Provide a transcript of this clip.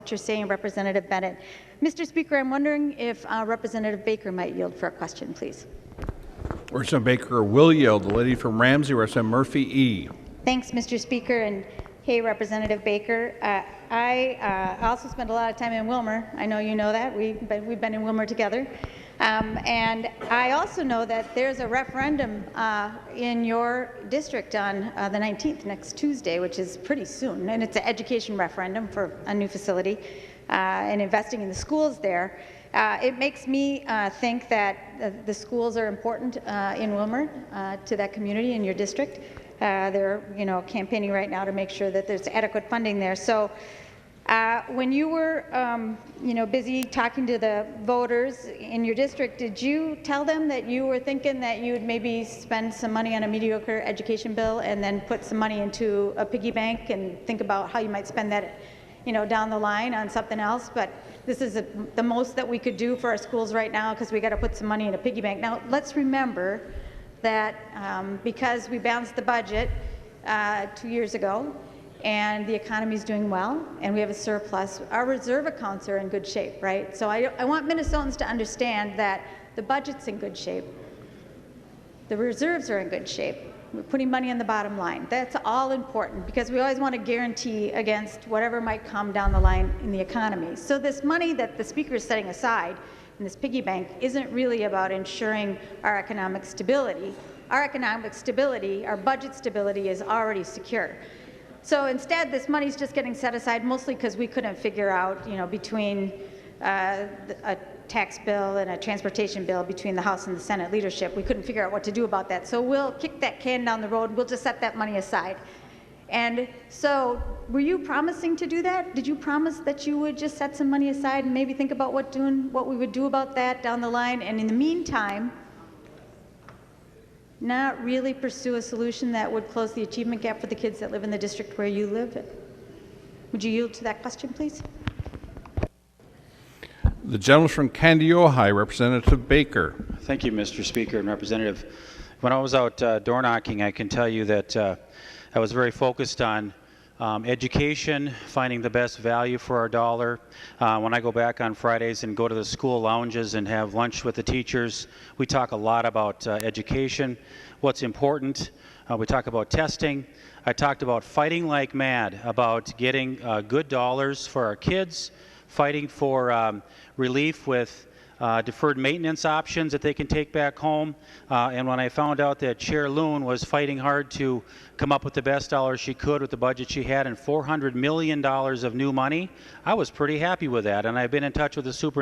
what you're saying, Representative Bennett. Mr. Speaker, I'm wondering if Representative Baker might yield for a question, please. Representative Baker will yield. The lady from Ramsey, Representative Murphy E. Thanks, Mr. Speaker, and hey, Representative Baker. I also spent a lot of time in Wilmer. I know you know that. We've been in Wilmer together. And I also know that there's a referendum in your district on the 19th, next Tuesday, which is pretty soon, and it's an education referendum for a new facility and investing in the schools there. It makes me think that the schools are important in Wilmer to that community in your district. They're, campaigning right now to make sure that there's adequate funding there. So when you were, busy talking to the voters in your district, did you tell them that you were thinking that you would maybe spend some money on a mediocre education bill and then put some money into a piggy bank and think about how you might spend that, down the line on something else? But this is the most that we could do for our schools right now because we got to put some money in a piggy bank. Now, let's remember that because we balanced the budget 2 years ago, and the economy is doing well, and we have a surplus, our reserve accounts are in good shape, right? So I want Minnesotans to understand that the budget's in good shape, the reserves are in good shape, we're putting money in the bottom line. That's all important because we always want to guarantee against whatever might come down the line in the economy. So this money that the Speaker is setting aside in this piggy bank isn't really about ensuring our economic stability. Our economic stability, our budget stability is already secure. So instead, this money is just getting set aside mostly because we couldn't figure out, between a tax bill and a transportation bill between the House and the Senate leadership, we couldn't figure out what to do about that. So we'll kick that can down the road. We'll just set that money aside. And so were you promising to do that? Did you promise that you would just set some money aside and maybe think about what we would do about that down the line? And in the meantime, not really pursue a solution that would close the achievement gap for the kids that live in the district where you live? Would you yield to that question, please? The gentleman from Candy, Ohio, Representative Baker. Thank you, Mr. Speaker and Representative. When I was out door knocking, I can tell you that I was very focused on education, finding the best value for our dollar. When I go back on Fridays and go to the school lounges and have lunch with the teachers, we talk a lot about education, what's important. We talk about testing. I talked about fighting like mad about getting good dollars for our kids, fighting for relief with deferred maintenance options that they can take back home. And when I found out that Chair Loon was fighting hard to come up with the best dollars she could with the budget she had and $400 million of new money, I was pretty happy with that. And I've been in touch with the superintendent